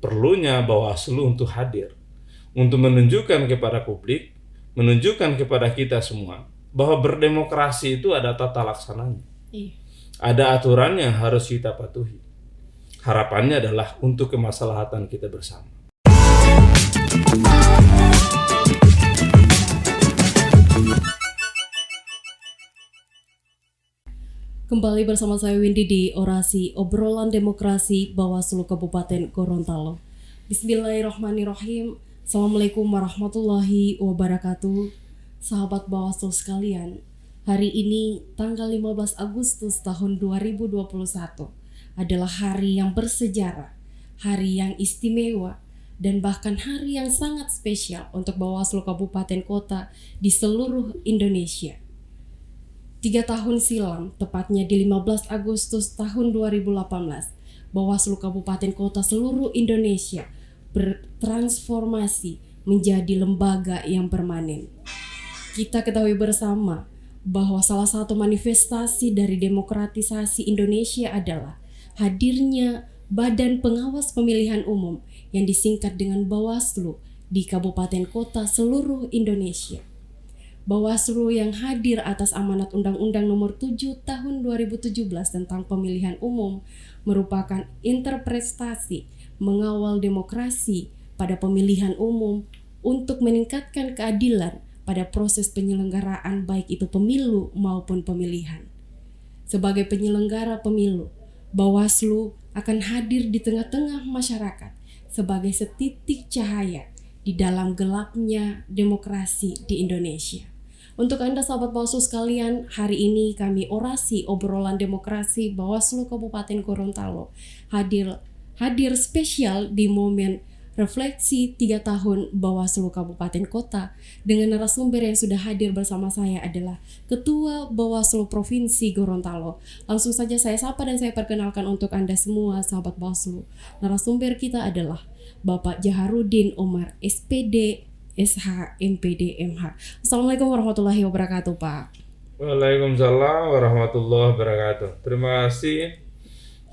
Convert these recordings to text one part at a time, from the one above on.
perlunya Bawaslu untuk hadir, untuk menunjukkan kepada publik, menunjukkan kepada kita semua bahwa berdemokrasi itu ada tata laksananya. Ada aturan yang harus kita patuhi. Harapannya adalah untuk kemaslahatan kita bersama. Kembali bersama saya Windy di Orasi Obrolan Demokrasi Bawaslu Kabupaten Gorontalo. Bismillahirrahmanirrahim. Assalamualaikum warahmatullahi wabarakatuh. Sahabat Bawaslu sekalian, hari ini tanggal 15 Agustus tahun 2021 adalah hari yang bersejarah, hari yang istimewa, dan bahkan hari yang sangat spesial untuk Bawaslu Kabupaten Kota di seluruh Indonesia. 3 tahun silam, tepatnya di 15 Agustus tahun 2018, Bawaslu Kabupaten Kota seluruh Indonesia bertransformasi menjadi lembaga yang permanen. Kita ketahui bersama bahwa salah satu manifestasi dari demokratisasi Indonesia adalah hadirnya Badan Pengawas Pemilihan Umum yang disingkat dengan Bawaslu di kabupaten kota seluruh Indonesia. Bawaslu yang hadir atas amanat Undang-Undang Nomor 7 Tahun 2017 tentang Pemilihan Umum merupakan interpretasi mengawal demokrasi pada pemilihan umum untuk meningkatkan keadilan pada proses penyelenggaraan baik itu pemilu maupun pemilihan. Sebagai penyelenggara pemilu, Bawaslu akan hadir di tengah-tengah masyarakat sebagai setitik cahaya di dalam gelapnya demokrasi di Indonesia. Untuk Anda sahabat Bawaslu sekalian, hari ini kami Orasi Obrolan Demokrasi Bawaslu Kabupaten Gorontalo hadir spesial di momen refleksi 3 tahun Bawaslu Kabupaten Kota dengan narasumber yang sudah hadir bersama saya adalah Ketua Bawaslu Provinsi Gorontalo. Langsung saja saya sapa dan saya perkenalkan untuk Anda semua sahabat Bawaslu. Narasumber kita adalah Bapak Jaharudin Omar SPD SH MPD MH. Assalamualaikum warahmatullahi wabarakatuh, Pak. Waalaikumsalam warahmatullahi wabarakatuh. Terima kasih,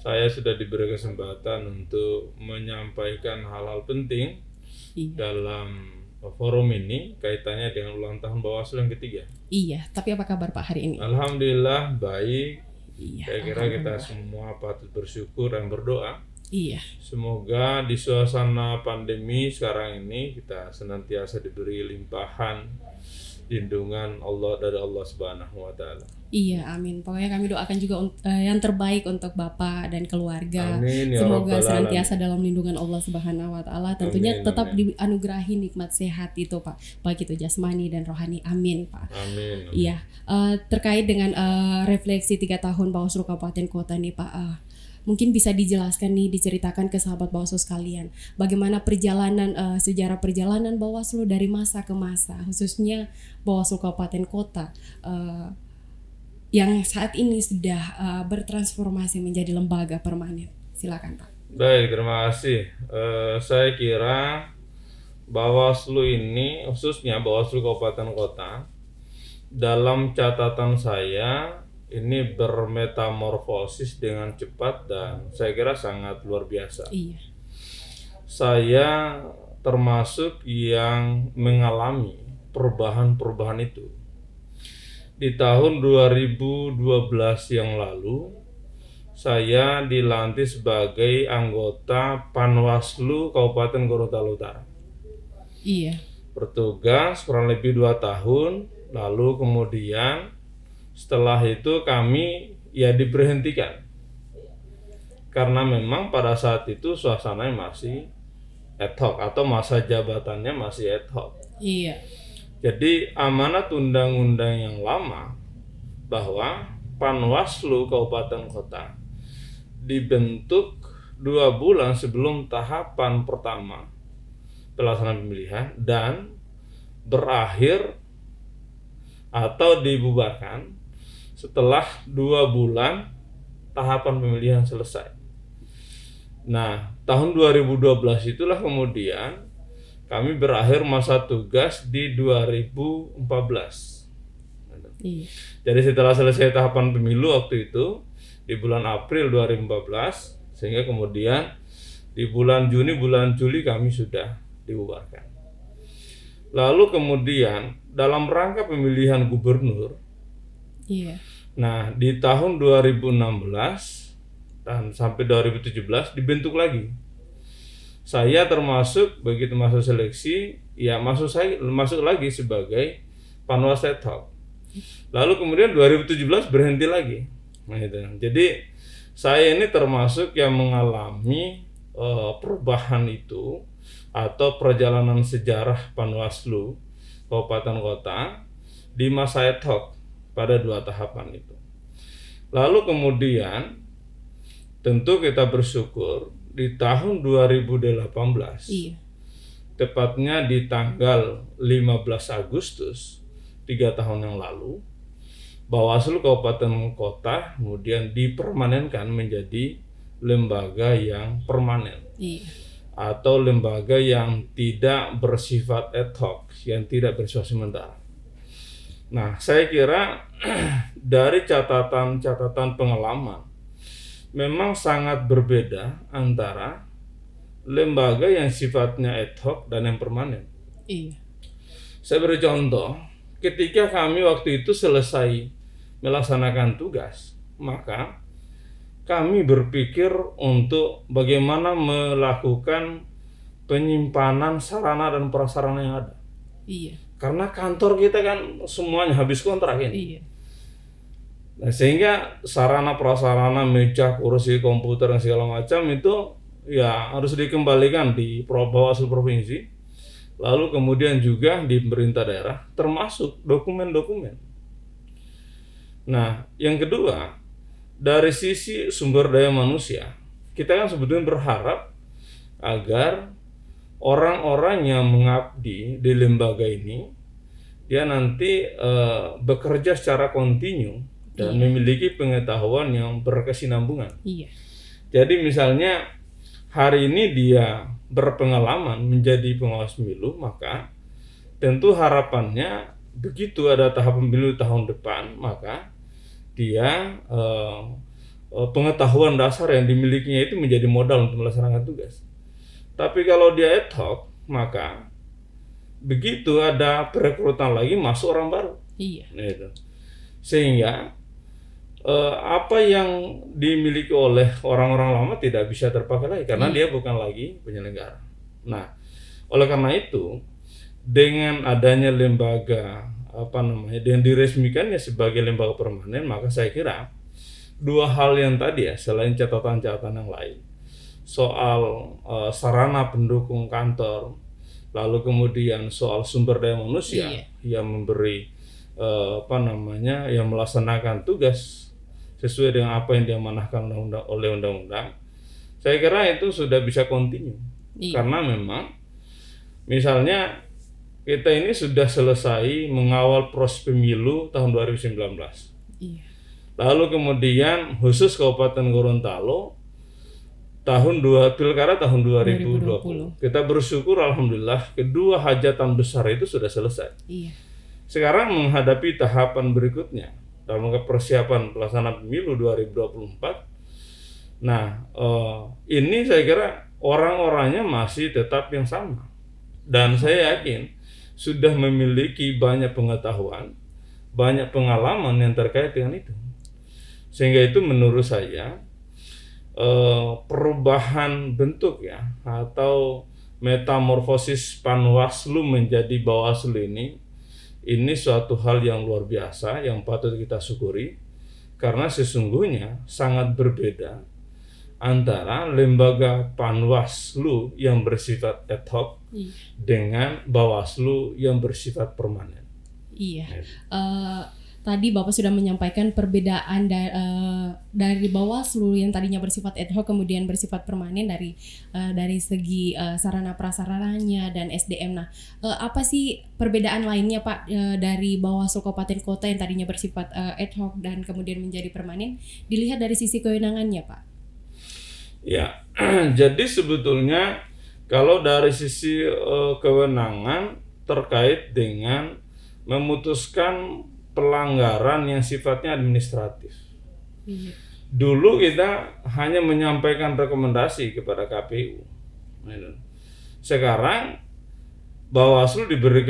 saya sudah diberi kesempatan untuk menyampaikan hal-hal penting dalam forum ini kaitannya dengan ulang tahun Bawaslu yang ketiga. Iya, tapi apa kabar Pak hari ini? Alhamdulillah baik. Iya, saya kira kita semua patut bersyukur dan berdoa. Iya. Semoga di suasana pandemi sekarang ini kita senantiasa diberi limpahan lindungan Allah dari Allah Subhanahu wa taala. Iya, amin. Pokoknya kami doakan juga yang terbaik untuk Bapak dan keluarga. Amin, ya Semoga Rabbal senantiasa alamin. dalam lindungan Allah Subhanahu wa taala. Tentunya Amin, tetap amin. dianugerahi nikmat sehat itu, Pak. Baik itu jasmani dan rohani. Amin, Pak. Amin. Iya, terkait dengan refleksi 3 tahun Bawaslu Kabupaten Kota nih, Pak. Mungkin bisa dijelaskan nih, diceritakan ke sahabat Bawaslu sekalian, bagaimana perjalanan sejarah perjalanan Bawaslu dari masa ke masa, khususnya Bawaslu Kabupaten Kota yang saat ini sudah bertransformasi menjadi lembaga permanen. Silakan, Pak. Baik, terima kasih. Saya kira Bawaslu ini, khususnya Bawaslu Kabupaten Kota, dalam catatan saya ini bermetamorfosis dengan cepat dan saya kira sangat luar biasa. Iya. Saya termasuk yang mengalami perubahan-perubahan itu. Di tahun 2012 yang lalu, saya dilantik sebagai anggota Panwaslu Kabupaten Gorontalo Utara. Iya. Bertugas kurang lebih 2 tahun, lalu kemudian setelah itu kami diberhentikan karena memang pada saat itu suasananya masih ad hoc atau masa jabatannya masih ad hoc. Iya. Jadi amanat undang-undang yang lama bahwa Panwaslu Kabupaten Kota dibentuk 2 bulan sebelum tahapan pertama pelaksanaan pemilihan dan berakhir atau dibubarkan setelah 2 bulan tahapan pemilihan selesai. Nah, tahun 2012 itulah kemudian kami berakhir masa tugas di 2014. Iya. Jadi setelah selesai tahapan pemilu waktu itu di bulan April 2014, sehingga kemudian Di bulan Juni, bulan Juli kami sudah dibubarkan. Lalu kemudian dalam rangka pemilihan gubernur, nah di tahun 2016 dan sampai 2017 dibentuk lagi. Saya termasuk, begitu masuk seleksi, ya masuk lagi sebagai Panwas ad hoc. Lalu kemudian 2017 berhenti lagi. Nah, itu. Jadi saya ini termasuk yang mengalami perubahan itu atau perjalanan sejarah Panwaslu kabupaten kota di masa ad hoc pada 2 tahapan itu. Lalu kemudian tentu kita bersyukur di tahun 2018, tepatnya di tanggal 15 Agustus 3 tahun yang lalu, Bawaslu Kabupaten Kota kemudian dipermanenkan menjadi lembaga yang permanen, atau lembaga yang tidak bersifat ad hoc, yang tidak bersifat sementara. Nah, saya kira dari catatan pengalaman memang sangat berbeda antara lembaga yang sifatnya ad hoc dan yang permanen. Saya beri contoh, ketika kami waktu itu selesai melaksanakan tugas, maka kami berpikir untuk bagaimana melakukan penyimpanan sarana dan prasarana yang ada. Karena kantor kita kan semuanya habis kontrak ini. Nah, sehingga sarana prasarana, meja, kursi, komputer dan segala macam itu ya harus dikembalikan di Bawaslu provinsi, lalu kemudian juga di pemerintah daerah, termasuk dokumen-dokumen. Nah, yang kedua, dari sisi sumber daya manusia, kita kan sebetulnya berharap agar orang-orang yang mengabdi di lembaga ini dia nanti bekerja secara kontinu dan memiliki pengetahuan yang berkesinambungan. Jadi misalnya hari ini dia berpengalaman menjadi pengawas pemilu, maka tentu harapannya begitu ada tahap pemilu tahun depan, maka dia pengetahuan dasar yang dimilikinya itu menjadi modal untuk melaksanakan tugas. Tapi kalau dia ad hoc, maka begitu ada perekrutan lagi masuk orang baru. Nah, itu. Sehingga apa yang dimiliki oleh orang-orang lama tidak bisa terpakai lagi karena dia bukan lagi penyelenggara. Nah, oleh karena itu dengan adanya lembaga dan diresmikannya sebagai lembaga permanen, maka saya kira 2 hal yang tadi ya, selain catatan-catatan yang lain soal sarana pendukung kantor, lalu kemudian soal sumber daya manusia yang memberi yang melaksanakan tugas sesuai dengan apa yang diamanahkan oleh undang-undang, saya kira itu sudah bisa kontinu. Karena memang misalnya kita ini sudah selesai mengawal proses pemilu tahun 2019. Lalu kemudian khusus Kabupaten Gorontalo pilkada tahun 2020. Kita bersyukur alhamdulillah kedua hajatan besar itu sudah selesai. Sekarang menghadapi tahapan berikutnya dalam persiapan pelaksanaan pemilu 2024. Nah, ini saya kira orang-orangnya masih tetap yang sama. Dan saya yakin sudah memiliki banyak pengetahuan, banyak pengalaman yang terkait dengan itu. Sehingga itu menurut saya perubahan bentuk ya atau metamorfosis Panwaslu menjadi Bawaslu ini suatu hal yang luar biasa yang patut kita syukuri, karena sesungguhnya sangat berbeda antara lembaga Panwaslu yang bersifat ad hoc dengan Bawaslu yang bersifat permanen. Tadi Bapak sudah menyampaikan perbedaan dari Bawaslu yang tadinya bersifat ad hoc kemudian bersifat permanen dari segi sarana prasarananya dan SDM. Nah, apa sih perbedaan lainnya Pak dari Bawaslu Kabupaten Kota yang tadinya bersifat ad hoc dan kemudian menjadi permanen, dilihat dari sisi kewenangannya Pak? Ya, jadi sebetulnya kalau dari sisi kewenangan terkait dengan memutuskan pelanggaran yang sifatnya administratif. Dulu kita hanya menyampaikan rekomendasi kepada KPU. Sekarang Bawaslu diberi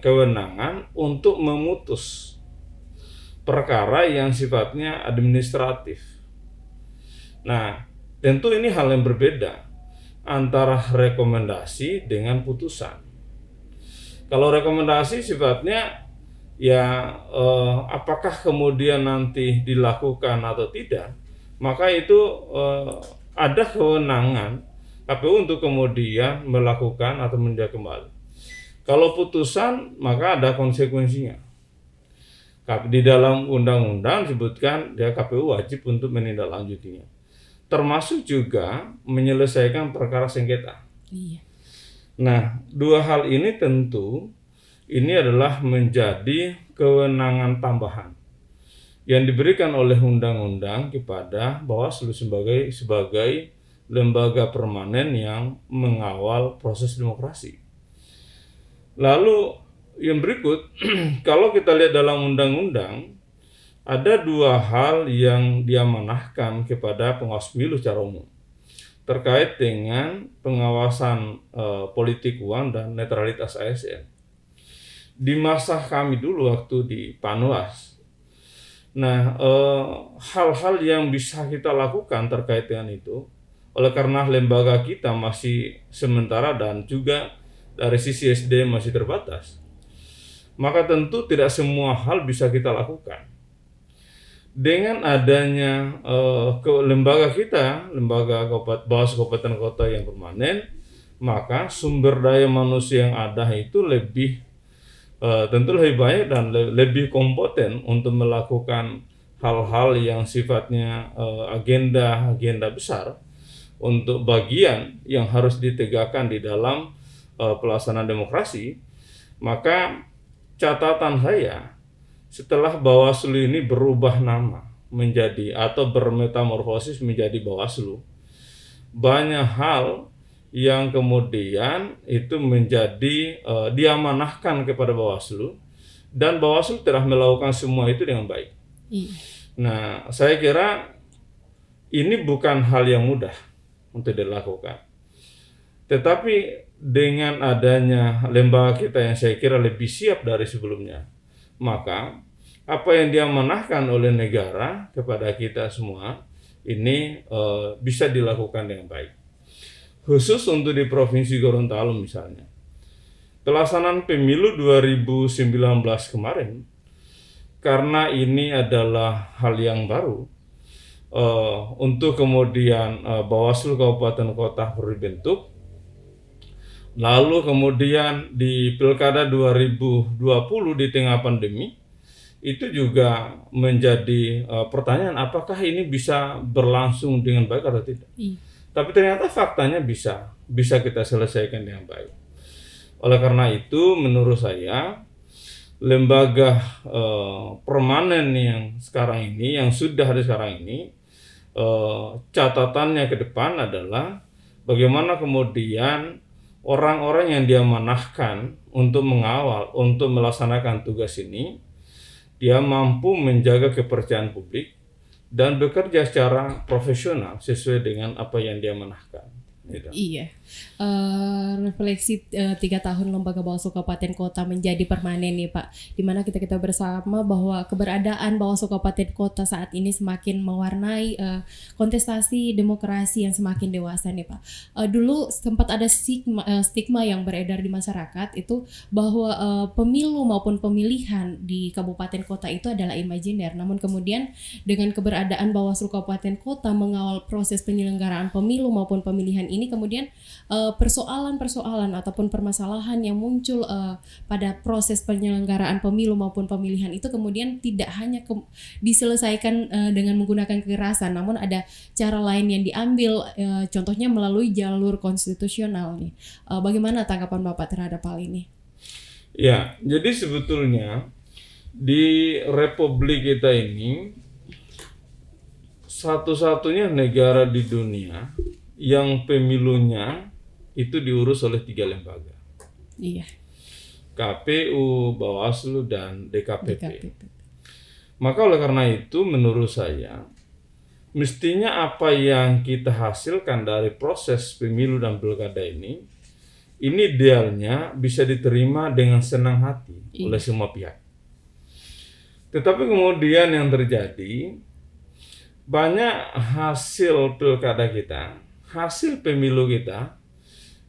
kewenangan untuk memutus perkara yang sifatnya administratif. Nah, tentu ini hal yang berbeda antara rekomendasi dengan putusan. Kalau rekomendasi sifatnya ya apakah kemudian nanti dilakukan atau tidak, maka itu ada kewenangan KPU untuk kemudian melakukan atau menindak kembali. Kalau putusan maka ada konsekuensinya. Di dalam undang-undang disebutkan ya KPU wajib untuk menindaklanjutinya, termasuk juga menyelesaikan perkara sengketa. Iya. Nah, dua hal ini tentu ini adalah menjadi kewenangan tambahan yang diberikan oleh undang-undang kepada Bawaslu sebagai lembaga permanen yang mengawal proses demokrasi. Lalu yang berikut, kalau kita lihat dalam undang-undang, ada dua hal yang diamanahkan kepada pengawas pemilu secara umum terkait dengan pengawasan politik uang dan netralitas ASN. Di masa kami dulu waktu di Panwas, nah hal-hal yang bisa kita lakukan terkait dengan itu, oleh karena lembaga kita masih sementara dan juga dari sisi SDM masih terbatas, maka tentu tidak semua hal bisa kita lakukan. Dengan adanya lembaga kita, lembaga Bawaslu Kabupaten Kota yang permanen, maka sumber daya manusia yang ada itu tentu lebih baik dan lebih kompeten untuk melakukan hal-hal yang sifatnya agenda besar untuk bagian yang harus ditegakkan di dalam pelaksanaan demokrasi. Maka catatan saya, setelah Bawaslu ini berubah nama menjadi atau bermetamorfosis menjadi Bawaslu, banyak hal yang kemudian itu menjadi diamanahkan kepada Bawaslu, dan Bawaslu telah melakukan semua itu dengan baik. Nah, saya kira ini bukan hal yang mudah untuk dilakukan. Tetapi dengan adanya lembaga kita yang saya kira lebih siap dari sebelumnya, maka apa yang diamanahkan oleh negara kepada kita semua ini bisa dilakukan dengan baik. Khusus untuk di Provinsi Gorontalo misalnya, pelaksanaan pemilu 2019 kemarin, karena ini adalah hal yang baru, untuk kemudian Bawaslu Kabupaten Kota berbentuk. Lalu kemudian di Pilkada 2020 di tengah pandemi, itu juga menjadi pertanyaan apakah ini bisa berlangsung dengan baik atau tidak. Tapi ternyata faktanya bisa kita selesaikan dengan baik. Oleh karena itu menurut saya lembaga permanen yang sekarang ini, yang sudah ada sekarang ini, catatannya ke depan adalah bagaimana kemudian orang-orang yang diamanahkan untuk mengawal, untuk melaksanakan tugas ini, dia mampu menjaga kepercayaan publik dan bekerja secara profesional sesuai dengan apa yang diamanahkan. Gitu. Iya, refleksi 3 tahun Lembaga Bawaslu Kabupaten Kota menjadi permanen nih Pak, dimana kita bersama bahwa keberadaan Bawaslu Kabupaten Kota saat ini semakin mewarnai kontestasi demokrasi yang semakin dewasa nih Pak. Dulu sempat ada stigma yang beredar di masyarakat itu bahwa pemilu maupun pemilihan di kabupaten kota itu adalah imajiner, namun kemudian dengan keberadaan Bawaslu Kabupaten Kota mengawal proses penyelenggaraan pemilu maupun pemilihan ini, kemudian persoalan-persoalan ataupun permasalahan yang muncul pada proses penyelenggaraan pemilu maupun pemilihan itu kemudian tidak hanya diselesaikan dengan menggunakan kekerasan, namun ada cara lain yang diambil, contohnya melalui jalur konstitusional nih. Bagaimana tanggapan Bapak terhadap hal ini? Ya, jadi sebetulnya di Republik kita ini satu-satunya negara di dunia yang pemilunya itu diurus oleh 3 lembaga. Iya. KPU, Bawaslu, dan DKPP. Maka oleh karena itu menurut saya mestinya apa yang kita hasilkan dari proses pemilu dan pilkada ini idealnya bisa diterima dengan senang hati oleh semua pihak. Tetapi kemudian yang terjadi, banyak hasil pilkada kita, hasil pemilu kita,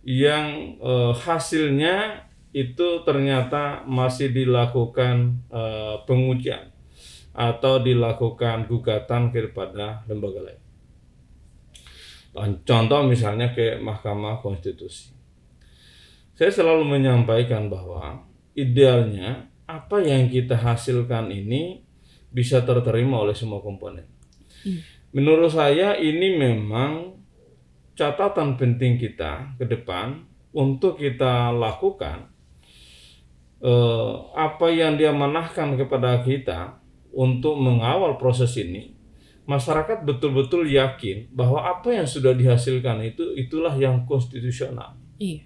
yang hasilnya itu ternyata masih dilakukan pengujian atau dilakukan gugatan kepada lembaga lain. Contoh misalnya ke Mahkamah Konstitusi. Saya selalu menyampaikan bahwa idealnya apa yang kita hasilkan ini bisa terterima oleh semua komponen. Menurut saya ini memang catatan penting kita ke depan untuk kita lakukan apa yang dia manahkan kepada kita untuk mengawal proses ini. Masyarakat betul-betul yakin bahwa apa yang sudah dihasilkan itulah yang konstitusional. Iya.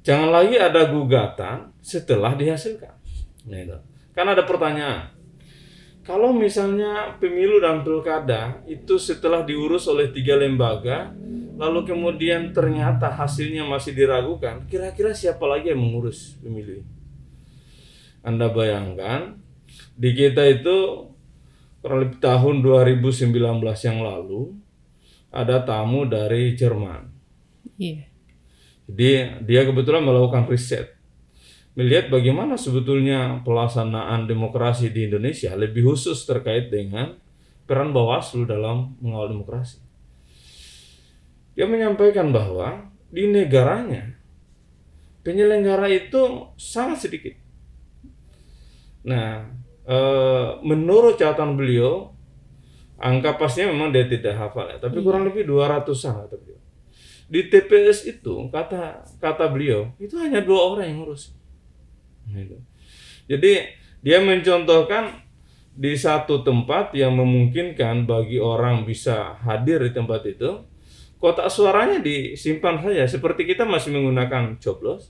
Jangan lagi ada gugatan setelah dihasilkan. Kan ada pertanyaan, kalau misalnya pemilu dan pilkada itu setelah diurus oleh 3 lembaga, lalu kemudian ternyata hasilnya masih diragukan, kira-kira siapa lagi yang mengurus pemilu ini? Anda bayangkan, di kita itu kurang lebih tahun 2019 yang lalu, ada tamu dari Jerman. Iya. Jadi dia kebetulan melakukan riset, melihat bagaimana sebetulnya pelaksanaan demokrasi di Indonesia, lebih khusus terkait dengan peran Bawaslu dalam mengawal demokrasi. Dia menyampaikan bahwa di negaranya penyelenggara itu sangat sedikit. Nah, menurut catatan beliau, angka pastinya memang dia tidak hafal ya, tapi kurang lebih 200-an kata beliau. Di TPS itu kata beliau itu hanya 2 orang yang ngurus. Jadi dia mencontohkan di satu tempat yang memungkinkan bagi orang bisa hadir di tempat itu, kotak suaranya disimpan saja seperti kita masih menggunakan coblos.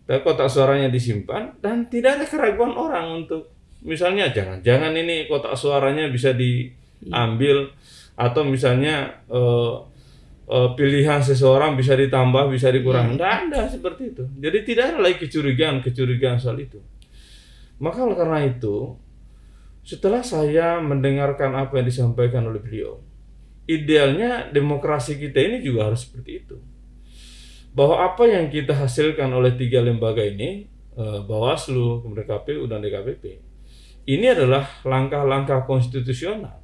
Kotak suaranya disimpan dan tidak ada keraguan orang untuk misalnya jangan ini kotak suaranya bisa diambil atau misalnya pilihan seseorang bisa ditambah, bisa dikurangi. Tidak ada seperti itu. Jadi tidak ada lagi kecurigaan soal itu. Maka karena itu, setelah saya mendengarkan apa yang disampaikan oleh beliau, idealnya demokrasi kita ini juga harus seperti itu. Bahwa apa yang kita hasilkan oleh 3 lembaga ini, Bawaslu, kemudian KPU dan DKPP, ini adalah langkah-langkah konstitusional.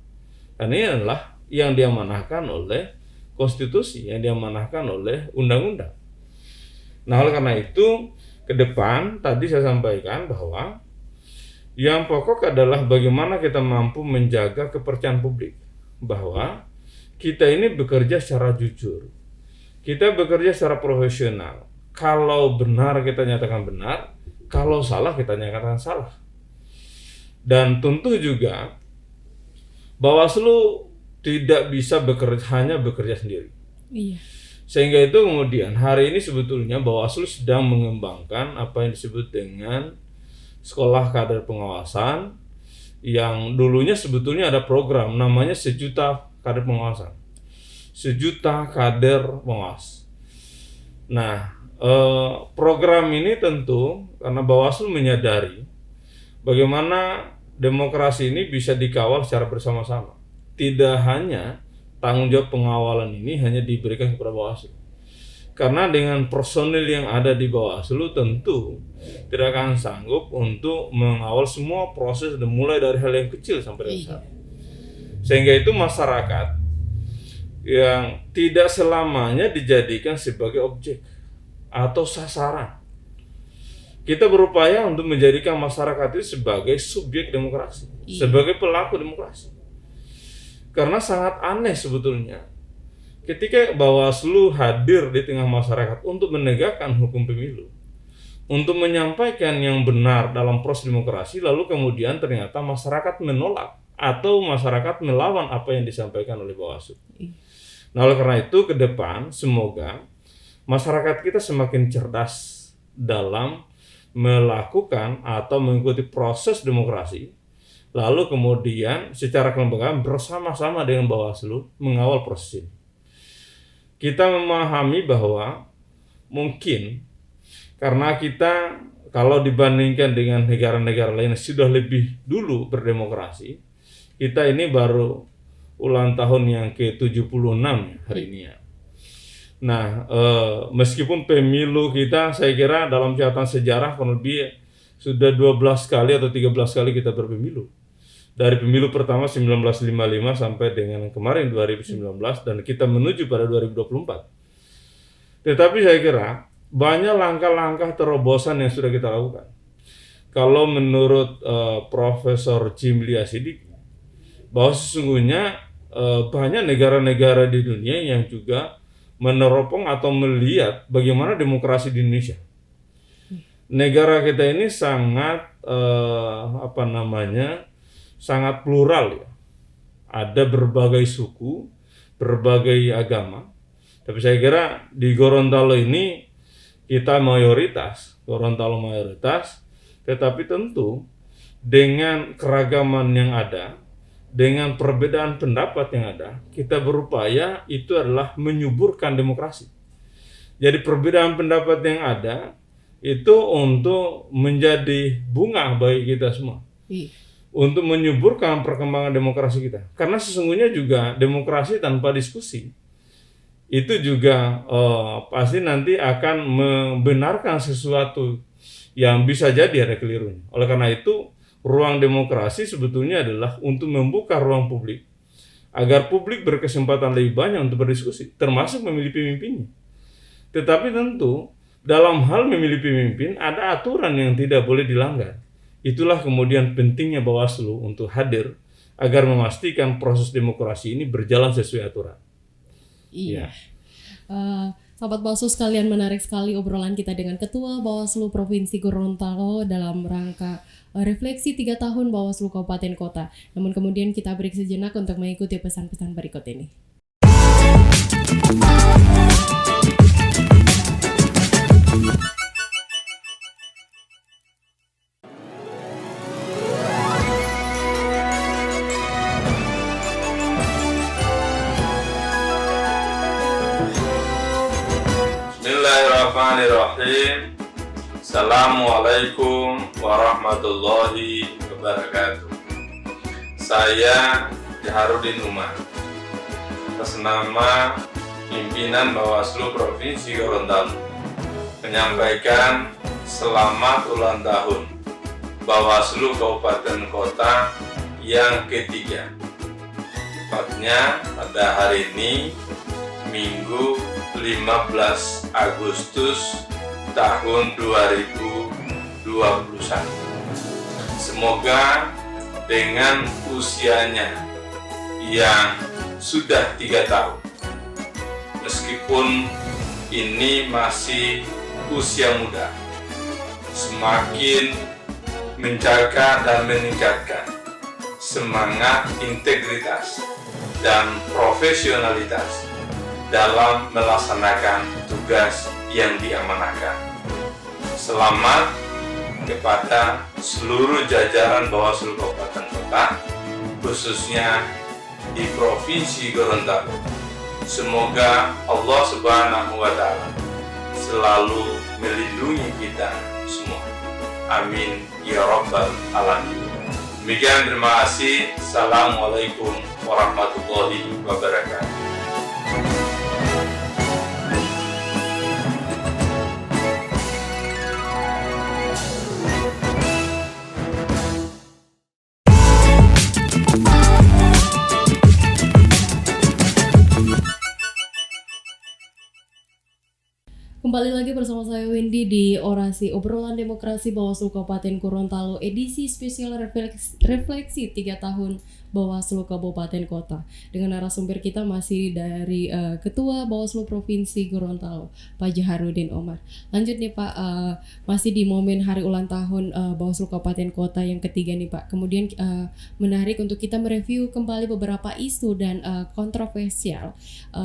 Dan ini adalah yang diamanahkan oleh konstitusi, yang diamanahkan oleh undang-undang. Nah, oleh karena itu, ke depan tadi saya sampaikan bahwa yang pokok adalah bagaimana kita mampu menjaga kepercayaan publik, bahwa kita ini bekerja secara jujur, kita bekerja secara profesional. Kalau benar kita nyatakan benar, kalau salah kita nyatakan salah. Dan tentu juga Bawaslu tidak bisa hanya bekerja sendiri. Iya. Sehingga itu kemudian hari ini sebetulnya Bawaslu sedang mengembangkan apa yang disebut dengan sekolah kader pengawasan, yang dulunya sebetulnya ada program namanya 1 juta kader pengawasan. 1 juta kader pengawas. Nah, program ini tentu karena Bawaslu menyadari bagaimana demokrasi ini bisa dikawal secara bersama-sama. Tidak hanya tanggung jawab pengawalan ini hanya diberikan kepada Bawaslu. Karena dengan personil yang ada di Bawaslu tentu tidak akan sanggup untuk mengawal semua proses mulai dari hal yang kecil sampai yang besar. Sehingga itu masyarakat yang tidak selamanya dijadikan sebagai objek atau sasaran. Kita berupaya untuk menjadikan masyarakat itu sebagai subjek demokrasi, sebagai pelaku demokrasi. Karena sangat aneh sebetulnya ketika Bawaslu hadir di tengah masyarakat untuk menegakkan hukum pemilu, untuk menyampaikan yang benar dalam proses demokrasi, lalu kemudian ternyata masyarakat menolak atau masyarakat melawan apa yang disampaikan oleh Bawaslu. Nah, oleh karena itu ke depan semoga masyarakat kita semakin cerdas dalam melakukan atau mengikuti proses demokrasi, Lalu kemudian secara kelembagaan bersama-sama dengan Bawaslu mengawal proses ini. Kita memahami bahwa mungkin karena kita kalau dibandingkan dengan negara-negara lain sudah lebih dulu berdemokrasi, kita ini baru ulang tahun yang ke-76 hari ini ya. Nah, meskipun pemilu kita saya kira dalam catatan sejarah kurang lebih sudah 12 kali atau 13 kali kita berpemilu. Dari pemilu pertama 1955 sampai dengan kemarin 2019 dan kita menuju pada 2024. Tetapi saya kira banyak langkah-langkah terobosan yang sudah kita lakukan. Kalau menurut Profesor Jimli Asidiki, bahwa sesungguhnya banyak negara-negara di dunia yang juga meneropong atau melihat bagaimana demokrasi di Indonesia. Negara kita ini sangat sangat plural ya. Ada berbagai suku, berbagai agama. Tapi saya kira di Gorontalo ini kita Gorontalo mayoritas, tetapi tentu dengan keragaman yang ada, dengan perbedaan pendapat yang ada, kita berupaya itu adalah menyuburkan demokrasi. Jadi perbedaan pendapat yang ada itu untuk menjadi bunga bagi kita semua. Untuk menyuburkan perkembangan demokrasi kita. Karena sesungguhnya juga demokrasi tanpa diskusi itu juga pasti nanti akan membenarkan sesuatu yang bisa jadi ada kelirunya. Oleh karena itu, ruang demokrasi sebetulnya adalah untuk membuka ruang publik agar publik berkesempatan lebih banyak untuk berdiskusi, termasuk memilih pemimpinnya. Tetapi tentu dalam hal memilih pemimpin ada aturan yang tidak boleh dilanggar. Itulah kemudian pentingnya Bawaslu untuk hadir agar memastikan proses demokrasi ini berjalan sesuai aturan. Iya. Sahabat Bawaslu sekalian, menarik sekali obrolan kita dengan Ketua Bawaslu Provinsi Gorontalo dalam rangka refleksi 3 tahun Bawaslu Kabupaten Kota. Namun kemudian kita break sejenak untuk mengikuti pesan-pesan berikut ini. Bismillahirrahmanirrahim. Assalamualaikum warahmatullahi wabarakatuh. Saya Jaharudin Umar, atas nama pimpinan Bawaslu Provinsi Gorontalo, menyampaikan selamat ulang tahun Bawaslu Kabupaten Kota yang ketiga. Tepatnya pada hari ini, Minggu 15 Agustus tahun 2021. Semoga dengan usianya yang sudah 3 tahun, meskipun ini masih usia muda, semakin menjaga dan meningkatkan semangat integritas dan profesionalitas dalam melaksanakan tugas yang diamanahkan. Selamat kepada seluruh jajaran Bawaslu Kabupaten Kota, khususnya di Provinsi Gorontalo. Semoga Allah Subhanahu wa Ta'ala selalu melindungi kita semua. Amin ya Rabbal Alamin. Demikian, terima kasih. Assalamualaikum warahmatullahi wabarakatuh. Kembali lagi bersama saya Wendy di Orasi Obrolan Demokrasi Bawaslu Kabupaten Gorontalo edisi spesial refleksi 3 tahun Bawaslu Kabupaten Kota. Dengan narasumber kita masih dari Ketua Bawaslu Provinsi Gorontalo, Pak Jaharudin Omar. Lanjut nih Pak, masih di momen hari ulang tahun Bawaslu Kabupaten Kota yang ketiga nih Pak. Kemudian menarik untuk kita mereview kembali beberapa isu dan kontroversial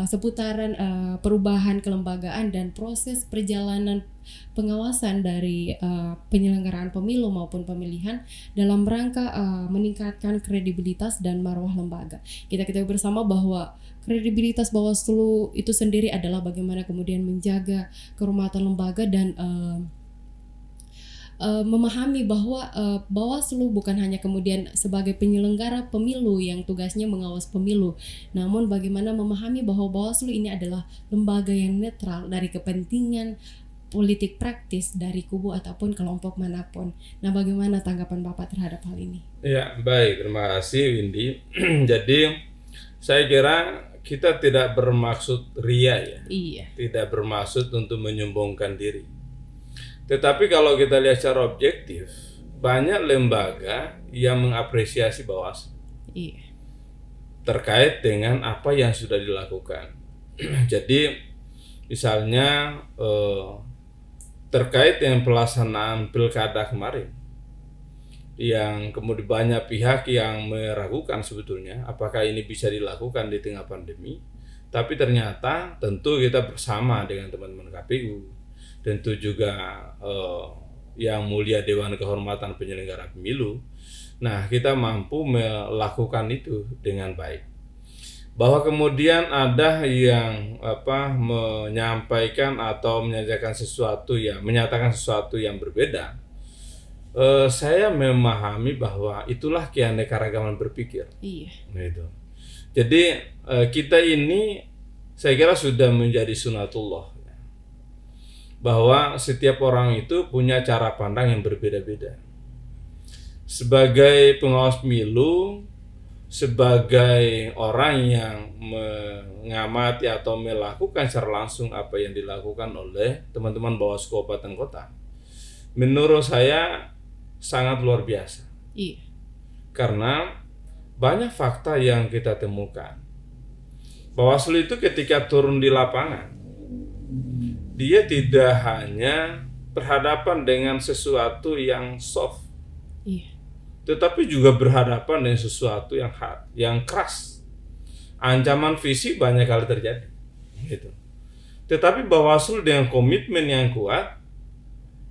seputaran perubahan kelembagaan dan proses proses perjalanan pengawasan dari penyelenggaraan pemilu maupun pemilihan dalam rangka meningkatkan kredibilitas dan marwah lembaga. Kita ketahui bersama bahwa kredibilitas Bawaslu itu sendiri adalah bagaimana kemudian menjaga kehormatan lembaga dan memahami bahwa Bawaslu bukan hanya kemudian sebagai penyelenggara pemilu yang tugasnya mengawas pemilu, namun bagaimana memahami bahwa Bawaslu ini adalah lembaga yang netral dari kepentingan politik praktis dari kubu ataupun kelompok manapun. Nah, bagaimana tanggapan Bapak terhadap hal ini? Ya, baik, terima kasih Windy. Jadi saya kira kita tidak bermaksud ria ya, tidak bermaksud untuk menyombongkan diri. Tetapi kalau kita lihat secara objektif, banyak lembaga yang mengapresiasi Bawaslu terkait dengan apa yang sudah dilakukan. Jadi misalnya terkait dengan pelaksanaan pilkada kemarin, yang kemudian banyak pihak yang meragukan sebetulnya apakah ini bisa dilakukan di tengah pandemi, tapi ternyata tentu kita bersama dengan teman-teman KPU, tentu juga yang mulia Dewan Kehormatan Penyelenggara Pemilu. Nah, kita mampu melakukan itu dengan baik. Bahwa kemudian ada yang menyampaikan atau menyatakan sesuatu yang berbeda, saya memahami bahwa itulah keanekaragaman berpikir. Gitu. Jadi kita ini saya kira sudah menjadi sunatullah, bahwa setiap orang itu punya cara pandang yang berbeda-beda. Sebagai pengawas pemilu, sebagai orang yang mengamati atau melakukan secara langsung apa yang dilakukan oleh teman-teman Bawaslu Kabupaten Kota, menurut saya sangat luar biasa. Karena banyak fakta yang kita temukan. Bawaslu itu ketika turun di lapangan, dia tidak hanya berhadapan dengan sesuatu yang soft, tetapi juga berhadapan dengan sesuatu yang hard, yang keras. Ancaman fisik banyak kali terjadi, gitu. Tetapi Bawaslu dengan komitmen yang kuat,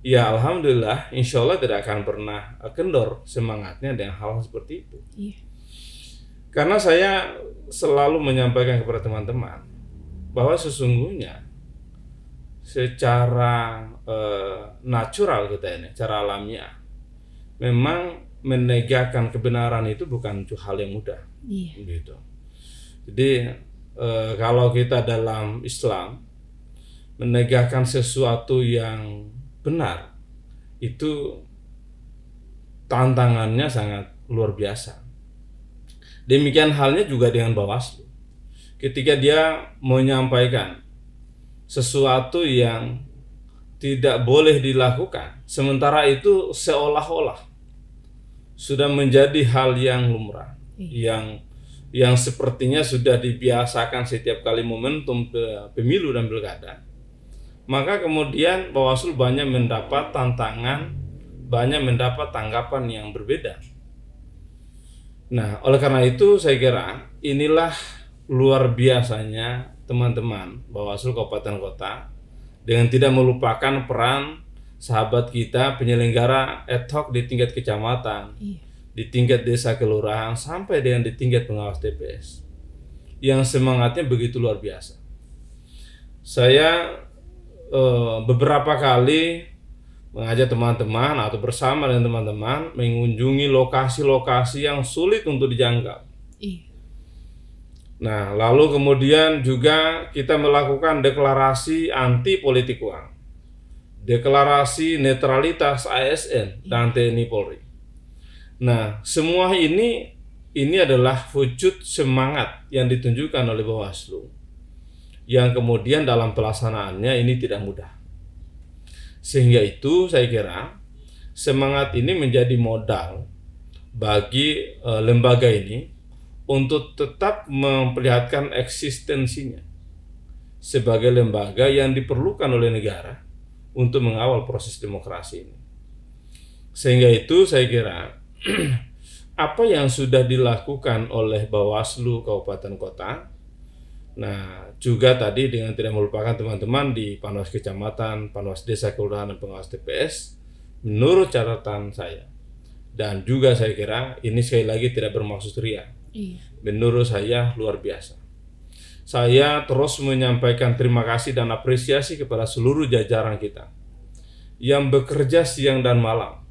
ya alhamdulillah, insya Allah tidak akan pernah kendor semangatnya dengan hal seperti itu. Karena saya selalu menyampaikan kepada teman-teman bahwa sesungguhnya secara natural kita ini, secara alamiah, memang menegakkan kebenaran itu bukan hal yang mudah. Gitu. Jadi kalau kita dalam Islam menegakkan sesuatu yang benar, itu tantangannya sangat luar biasa. Demikian halnya juga dengan Bawaslu. Ketika dia menyampaikan sesuatu yang tidak boleh dilakukan, sementara itu seolah-olah sudah menjadi hal yang lumrah, yang sepertinya sudah dibiasakan setiap kali momentum pemilu dan pilkada. Maka kemudian Bawaslu banyak mendapat tantangan, banyak mendapat tanggapan yang berbeda. Nah, oleh karena itu saya kira inilah luar biasanya teman-teman Bawaslu Kabupaten Kota dengan tidak melupakan peran sahabat kita penyelenggara ad hoc di tingkat kecamatan, di tingkat desa kelurahan, sampai dengan di tingkat pengawas TPS, yang semangatnya begitu luar biasa. Saya beberapa kali mengajak teman-teman atau bersama dengan teman-teman mengunjungi lokasi-lokasi yang sulit untuk dijangkau. Nah, lalu kemudian juga kita melakukan deklarasi anti politik uang, deklarasi netralitas ASN dan TNI Polri. Nah, semua ini adalah wujud semangat yang ditunjukkan oleh Bawaslu, yang kemudian dalam pelaksanaannya ini tidak mudah. Sehingga itu saya kira semangat ini menjadi modal bagi lembaga ini untuk tetap memperlihatkan eksistensinya sebagai lembaga yang diperlukan oleh negara untuk mengawal proses demokrasi ini. Sehingga itu saya kira apa yang sudah dilakukan oleh Bawaslu Kabupaten Kota Nah, juga tadi dengan tidak melupakan teman-teman di Panwas Kecamatan, Panwas Desa Kelurahan dan Pengawas TPS, menurut catatan saya, dan juga saya kira ini sekali lagi tidak bermaksud ria. Menurut saya luar biasa. Saya terus menyampaikan terima kasih dan apresiasi kepada seluruh jajaran kita yang bekerja siang dan malam.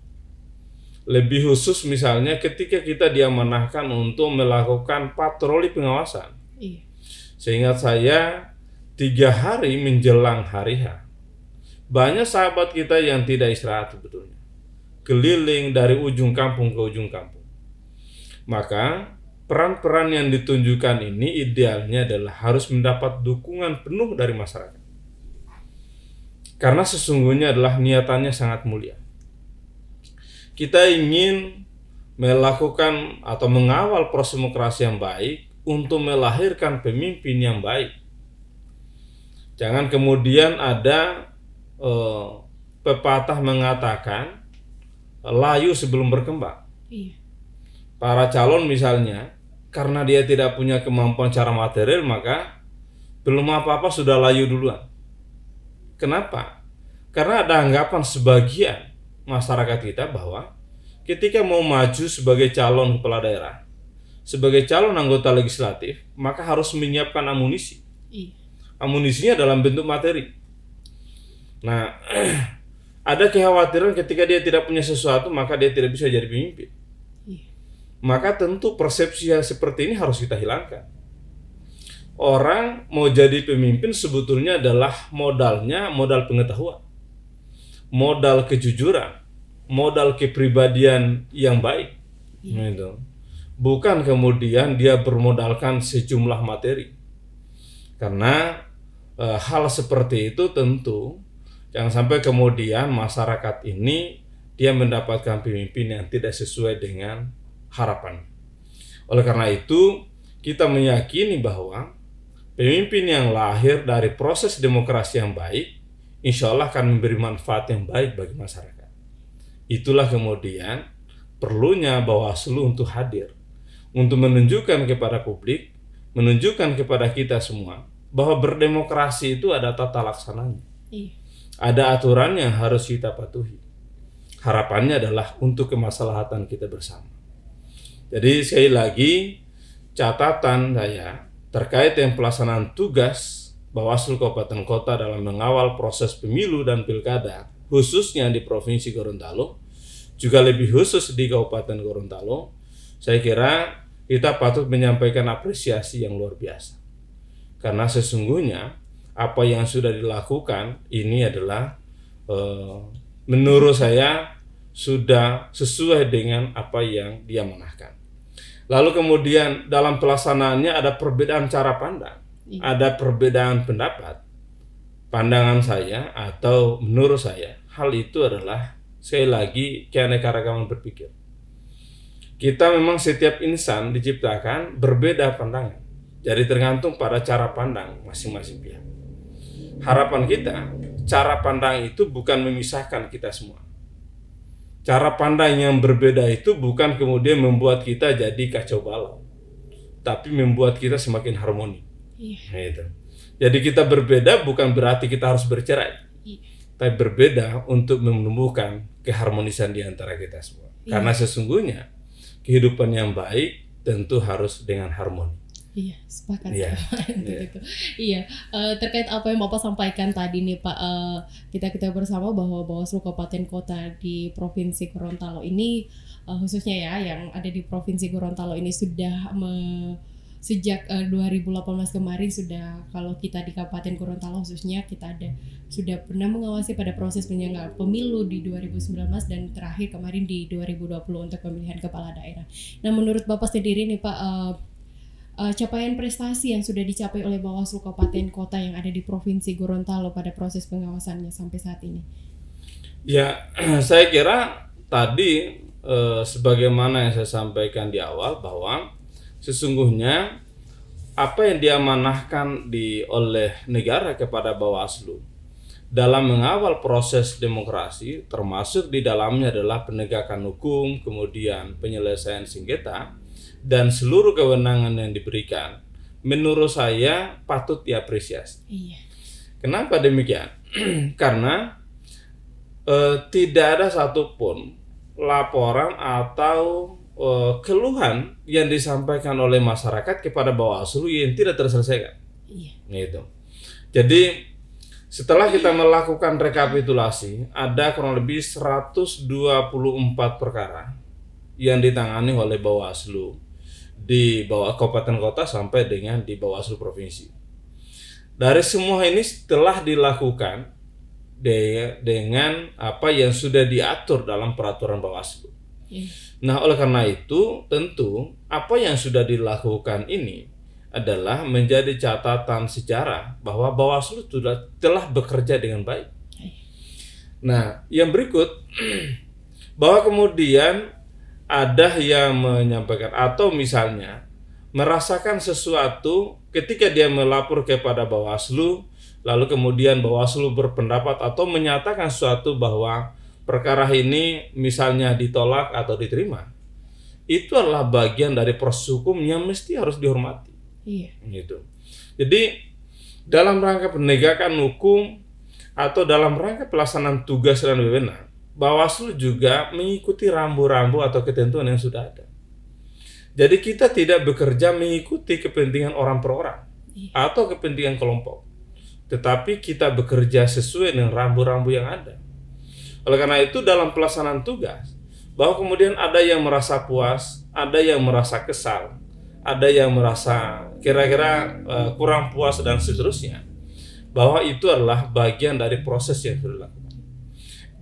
Lebih khusus misalnya ketika kita diamanahkan untuk melakukan patroli pengawasan. Seingat saya 3 hari menjelang hari H, banyak sahabat kita yang tidak istirahat sebetulnya, keliling dari ujung kampung ke ujung kampung. Maka peran-peran yang ditunjukkan ini idealnya adalah harus mendapat dukungan penuh dari masyarakat. Karena sesungguhnya adalah niatannya sangat mulia. Kita ingin melakukan atau mengawal proses demokrasi yang baik untuk melahirkan pemimpin yang baik. Jangan kemudian ada pepatah mengatakan layu sebelum berkembang. Para calon misalnya, karena dia tidak punya kemampuan secara material, maka belum apa-apa sudah layu duluan. Kenapa? Karena ada anggapan sebagian masyarakat kita bahwa ketika mau maju sebagai calon kepala daerah, sebagai calon anggota legislatif, maka harus menyiapkan amunisi. Amunisinya dalam bentuk materi. Nah, ada kekhawatiran ketika dia tidak punya sesuatu, maka dia tidak bisa jadi pemimpin. Maka tentu persepsi seperti ini harus kita hilangkan. Orang mau jadi pemimpin sebetulnya adalah modalnya modal pengetahuan, modal kejujuran, modal kepribadian yang baik. Gitu. Bukan kemudian dia bermodalkan sejumlah materi. Karena hal seperti itu tentu jangan sampai kemudian masyarakat ini dia mendapatkan pemimpin yang tidak sesuai dengan harapan. Oleh karena itu kita meyakini bahwa pemimpin yang lahir dari proses demokrasi yang baik insya Allah akan memberi manfaat yang baik bagi masyarakat. Itulah kemudian perlunya Bawaslu untuk hadir, untuk menunjukkan kepada publik, menunjukkan kepada kita semua bahwa berdemokrasi itu ada tata laksananya. Ada aturan yang harus kita patuhi. Harapannya adalah untuk kemaslahatan kita bersama. Jadi sekali lagi catatan saya terkait dengan pelaksanaan tugas Bawaslu Kabupaten Kota dalam mengawal proses pemilu dan pilkada, khususnya di Provinsi Gorontalo, juga lebih khusus di Kabupaten Gorontalo, saya kira kita patut menyampaikan apresiasi yang luar biasa. Karena sesungguhnya apa yang sudah dilakukan ini adalah menurut saya sudah sesuai dengan apa yang diamanahkan. Lalu kemudian dalam pelaksanaannya ada perbedaan cara pandang, ada perbedaan pendapat. Pandangan saya atau menurut saya hal itu adalah sekali lagi keanekaragaman berpikir. Kita memang setiap insan diciptakan berbeda pandangan. Jadi tergantung pada cara pandang masing-masing pihak. Harapan kita, cara pandang itu bukan memisahkan kita semua. Cara pandang yang berbeda itu bukan kemudian membuat kita jadi kacau balau, tapi membuat kita semakin harmoni. Gitu. Jadi kita berbeda bukan berarti kita harus bercerai, tapi berbeda untuk menumbuhkan keharmonisan di antara kita semua. Karena sesungguhnya kehidupan yang baik tentu harus dengan harmoni. Iya, sepakat. Gitu. Iya, terkait apa yang Bapak sampaikan tadi nih Pak, kita bersama bahwa Bawaslu Kabupaten Kota di Provinsi Gorontalo ini, khususnya ya yang ada di Provinsi Gorontalo ini sudah sejak 2018 kemarin sudah, kalau kita di Kabupaten Gorontalo khususnya kita sudah pernah mengawasi pada proses penyelenggaraan pemilu di 2019 dan terakhir kemarin di 2020 untuk pemilihan kepala daerah. Nah, menurut Bapak sendiri nih Pak, capaian prestasi yang sudah dicapai oleh Bawaslu Kabupaten Kota yang ada di Provinsi Gorontalo pada proses pengawasannya sampai saat ini? Ya, saya kira tadi sebagaimana yang saya sampaikan di awal bahwa sesungguhnya apa yang diamanahkan oleh negara kepada Bawaslu dalam mengawal proses demokrasi, termasuk di dalamnya adalah penegakan hukum, kemudian penyelesaian sengketa, dan seluruh kewenangan yang diberikan menurut saya patut diapresiasi. Iya. Kenapa demikian? Karena tidak ada satupun laporan atau keluhan yang disampaikan oleh masyarakat kepada Bawaslu yang tidak terselesaikan. Iya. Gitu. Jadi setelah kita melakukan rekapitulasi, ada kurang lebih 124 perkara yang ditangani oleh Bawaslu di bawah kabupaten kota sampai dengan di Bawaslu provinsi. Dari semua ini telah dilakukan dengan apa yang sudah diatur dalam peraturan Bawaslu. Nah, oleh karena itu tentu apa yang sudah dilakukan ini adalah menjadi catatan sejarah bahwa Bawaslu telah bekerja dengan baik. Nah, yang berikut bahwa kemudian ada yang menyampaikan atau misalnya merasakan sesuatu ketika dia melapor kepada Bawaslu, lalu kemudian Bawaslu berpendapat atau menyatakan sesuatu bahwa perkara ini misalnya ditolak atau diterima. Itu adalah bagian dari proses hukum yang mesti harus dihormati. Iya. Gitu. Jadi dalam rangka penegakan hukum atau dalam rangka pelaksanaan tugas dan wewenang, Bawaslu juga mengikuti rambu-rambu atau ketentuan yang sudah ada. Jadi kita tidak bekerja mengikuti kepentingan orang per orang atau kepentingan kelompok, tetapi kita bekerja sesuai dengan rambu-rambu yang ada. Oleh karena itu dalam pelaksanaan tugas, bahwa kemudian ada yang merasa puas, ada yang merasa kesal, ada yang merasa kira-kira kurang puas dan seterusnya, bahwa itu adalah bagian dari proses yang sudah dilakukan.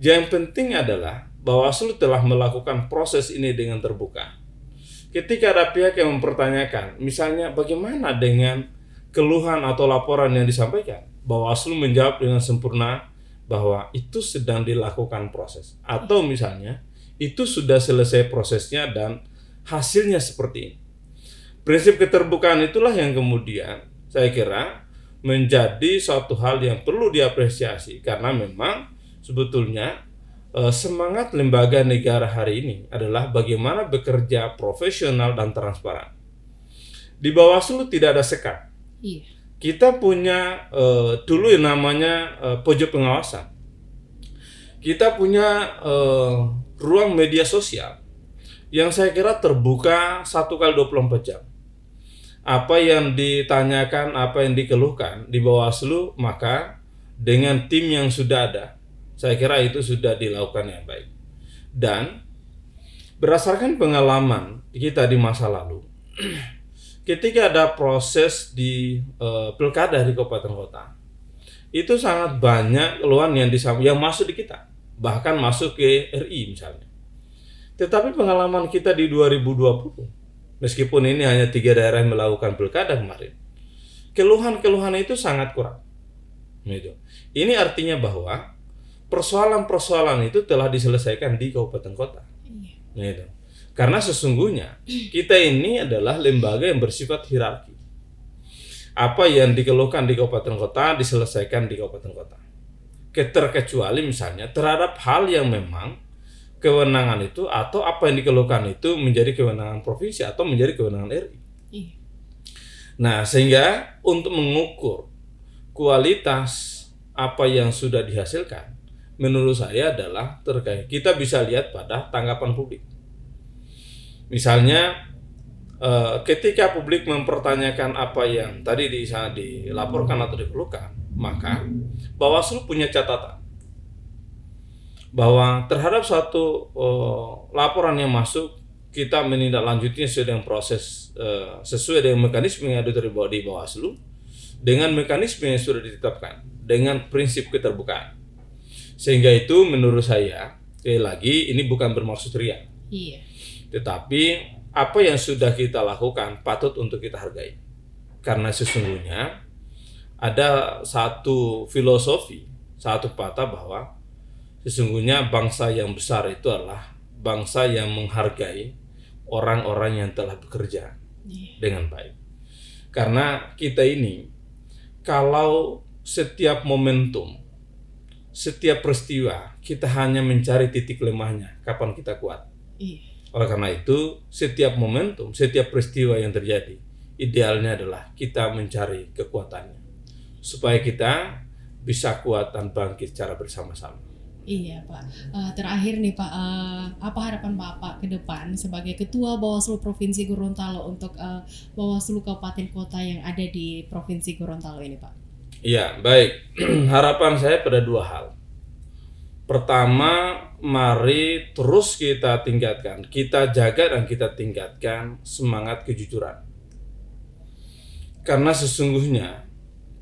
Yang penting adalah Bawaslu telah melakukan proses ini dengan terbuka. Ketika ada pihak yang mempertanyakan, misalnya bagaimana dengan keluhan atau laporan yang disampaikan, Bawaslu menjawab dengan sempurna bahwa itu sedang dilakukan proses, atau misalnya itu sudah selesai prosesnya dan hasilnya seperti ini. Prinsip keterbukaan itulah yang kemudian saya kira menjadi suatu hal yang perlu diapresiasi, karena memang sebetulnya semangat lembaga negara hari ini adalah bagaimana bekerja profesional dan transparan. Di Bawaslu tidak ada sekat. Iya. Kita punya dulu yang namanya pojok pengawasan. Kita punya ruang media sosial yang saya kira terbuka 1x24 jam. Apa yang ditanyakan, apa yang dikeluhkan di Bawaslu, maka dengan tim yang sudah ada, saya kira itu sudah dilakukan yang baik. Dan berdasarkan pengalaman kita di masa lalu, ketika ada proses di pilkada di kabupaten kota, itu sangat banyak keluhan yang masuk di kita, bahkan masuk ke RI misalnya. Tetapi pengalaman kita di 2020, meskipun ini hanya 3 daerah yang melakukan pilkada kemarin, keluhan-keluhan itu sangat kurang. Gitu. Ini artinya bahwa persoalan-persoalan itu telah diselesaikan di kabupaten kota. Gitu. Karena sesungguhnya kita ini adalah lembaga yang bersifat hierarki. Apa yang dikeluhkan di kabupaten kota diselesaikan di kabupaten kota. Terkecuali misalnya terhadap hal yang memang kewenangan itu atau apa yang dikeluhkan itu menjadi kewenangan provinsi atau menjadi kewenangan RI. Nah, sehingga untuk mengukur kualitas apa yang sudah dihasilkan, menurut saya adalah terkait, kita bisa lihat pada tanggapan publik. Misalnya ketika publik mempertanyakan apa yang tadi dilaporkan atau dikeluhkan, maka Bawaslu punya catatan bahwa terhadap suatu laporan yang masuk, kita menindaklanjutinya sesuai dengan proses, sesuai dengan mekanisme yang ada di Bawaslu, dengan mekanisme yang sudah ditetapkan, dengan prinsip keterbukaan. Sehingga itu menurut saya, sekali lagi ini bukan bermaksud riak. Iya. Tetapi apa yang sudah kita lakukan patut untuk kita hargai. Karena sesungguhnya ada satu filosofi, satu patah bahwa sesungguhnya bangsa yang besar itu adalah bangsa yang menghargai orang-orang yang telah bekerja dengan baik. Karena kita ini, kalau setiap momentum, setiap peristiwa, kita hanya mencari titik lemahnya, kapan kita kuat. Oleh karena itu, setiap momentum, setiap peristiwa yang terjadi, idealnya adalah kita mencari kekuatannya supaya kita bisa kuat dan bangkit secara bersama-sama. Iya Pak, terakhir nih Pak, apa harapan Bapak ke depan sebagai Ketua Bawaslu Provinsi Gorontalo untuk Bawaslu Kabupaten Kota yang ada di Provinsi Gorontalo ini Pak? Iya, baik. Harapan saya pada dua hal. Pertama, mari terus kita tingkatkan, kita jaga dan kita tingkatkan semangat kejujuran. Karena sesungguhnya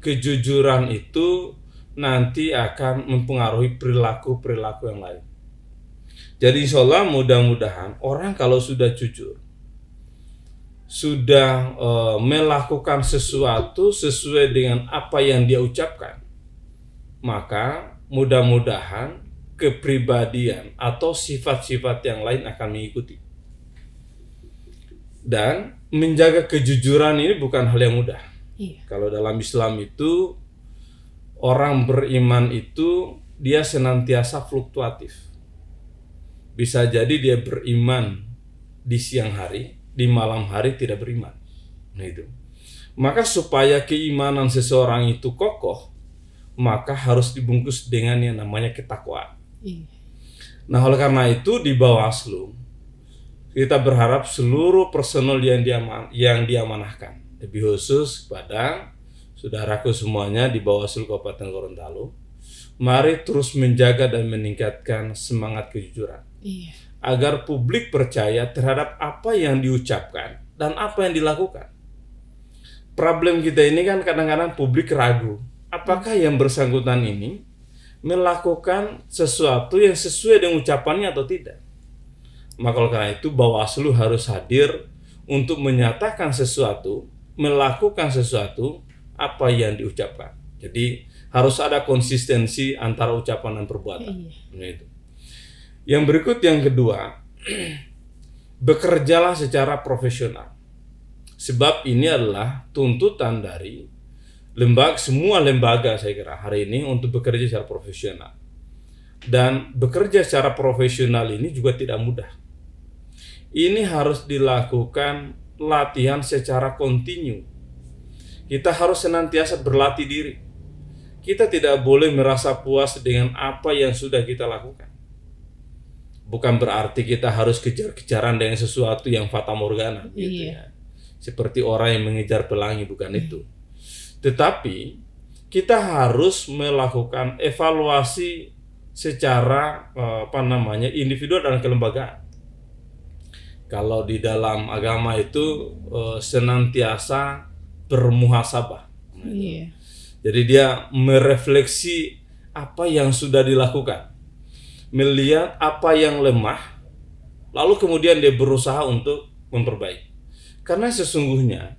kejujuran itu nanti akan mempengaruhi perilaku-perilaku yang lain. Jadi insya Allah mudah-mudahan orang kalau sudah jujur, sudah melakukan sesuatu sesuai dengan apa yang dia ucapkan, maka mudah-mudahan kepribadian atau sifat-sifat yang lain akan mengikuti. Dan menjaga kejujuran ini bukan hal yang mudah. Iya. Kalau dalam Islam itu orang beriman itu dia senantiasa fluktuatif. Bisa jadi dia beriman di siang hari, di malam hari tidak beriman. Nah itu. Maka supaya keimanan seseorang itu kokoh, maka harus dibungkus dengan yang namanya ketakwaan. Nah oleh karena itu di Bawaslu kita berharap seluruh personel yang diamanahkan, lebih khusus pada saudaraku semuanya di Bawaslu Kabupaten Gorontalo, mari terus menjaga dan meningkatkan semangat kejujuran. Iya. Agar publik percaya terhadap apa yang diucapkan dan apa yang dilakukan. Problem kita ini kan kadang-kadang publik ragu, apakah yang bersangkutan ini melakukan sesuatu yang sesuai dengan ucapannya atau tidak. Maka karena itu Bawaslu harus hadir untuk menyatakan sesuatu, melakukan sesuatu apa yang diucapkan. Jadi harus ada konsistensi antara ucapan dan perbuatan. Nah, itu. Yang berikut yang kedua, bekerjalah secara profesional. Sebab ini adalah tuntutan dari semua lembaga saya kira hari ini untuk bekerja secara profesional. Dan bekerja secara profesional ini juga tidak mudah. Ini harus dilakukan latihan secara kontinu. Kita harus senantiasa berlatih diri. Kita tidak boleh merasa puas dengan apa yang sudah kita lakukan. Bukan berarti kita harus kejar-kejaran dengan sesuatu yang fatamorgana, gitu ya. Seperti orang yang mengejar pelangi, bukan itu. Tetapi kita harus melakukan evaluasi secara individual dan kelembagaan. Kalau di dalam agama itu senantiasa bermuhasabah. Jadi dia merefleksi apa yang sudah dilakukan, melihat apa yang lemah, lalu kemudian dia berusaha untuk memperbaiki. Karena sesungguhnya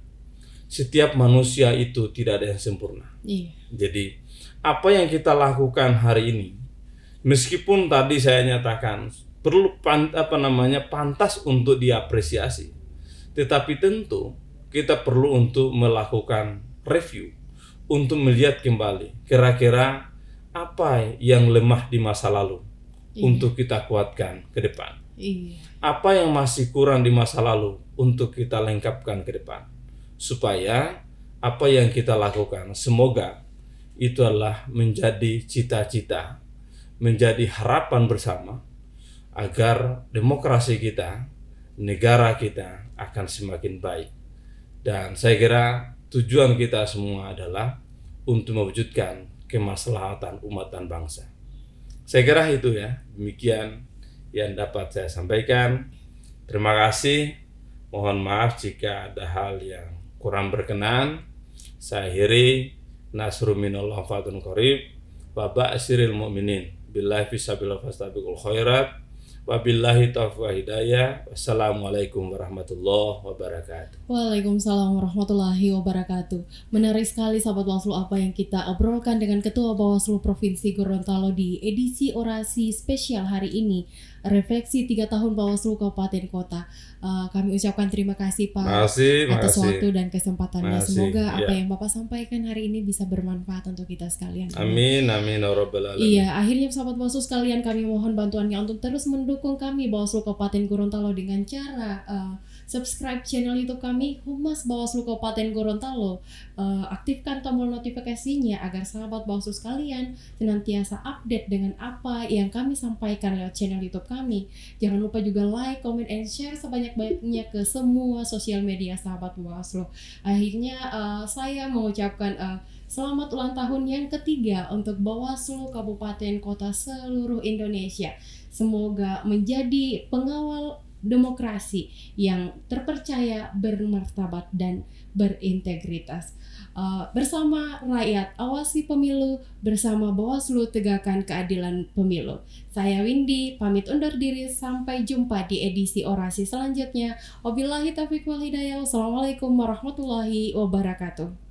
setiap manusia itu tidak ada yang sempurna. Jadi apa yang kita lakukan hari ini, meskipun tadi saya nyatakan perlu pantas untuk diapresiasi, tetapi tentu kita perlu untuk melakukan review, untuk melihat kembali kira-kira apa yang lemah di masa lalu untuk kita kuatkan ke depan. Apa yang masih kurang di masa lalu untuk kita lengkapkan ke depan, supaya apa yang kita lakukan semoga itu adalah menjadi cita-cita, menjadi harapan bersama agar demokrasi kita, negara kita akan semakin baik. Dan saya kira tujuan kita semua adalah untuk mewujudkan kemaslahatan umat dan bangsa. Saya kira itu ya, demikian yang dapat saya sampaikan. Terima kasih. Mohon maaf jika ada hal yang kurang berkenan. Saya akhiri. Nasrun minallah fatun qarib. Wa ba'siril mu'minin. Billahi fisabilillah fastabiqul khairat. Wabillahi taufiq wa hidayah. Wassalamualaikum warahmatullahi wabarakatuh. Waalaikumsalam warahmatullahi wabarakatuh. Menarik sekali sahabat Bawaslu apa yang kita obrolkan dengan Ketua Bawaslu Provinsi Gorontalo di edisi orasi spesial hari ini, refleksi 3 tahun Bawaslu Kabupaten Kota. Kami ucapkan terima kasih Pak atas waktu dan kesempatannya. Semoga apa yang Bapak sampaikan hari ini bisa bermanfaat untuk kita sekalian. Amin, amin, ya rabbal alamin. Iya, akhirnya sahabat Bawaslu sekalian, kami mohon bantuannya untuk terus mendukung mendukung kami Bawaslu Kabupaten Gorontalo dengan cara subscribe channel YouTube kami Humas Bawaslu Kabupaten Gorontalo, aktifkan tombol notifikasinya agar sahabat Bawaslu sekalian senantiasa update dengan apa yang kami sampaikan lewat channel YouTube kami. Jangan lupa juga like, comment, and share sebanyak-banyaknya ke semua sosial media sahabat Bawaslu. Akhirnya saya mengucapkan selamat ulang tahun yang ketiga untuk Bawaslu Kabupaten Kota seluruh Indonesia. Semoga menjadi pengawal demokrasi yang terpercaya, bermartabat, dan berintegritas. Bersama rakyat, awasi pemilu, bersama Bawaslu, tegakkan keadilan pemilu. Saya Windy, pamit undur diri, sampai jumpa di edisi orasi selanjutnya. Wabillahi taufiq wal hidayah. Wassalamualaikum warahmatullahi wabarakatuh.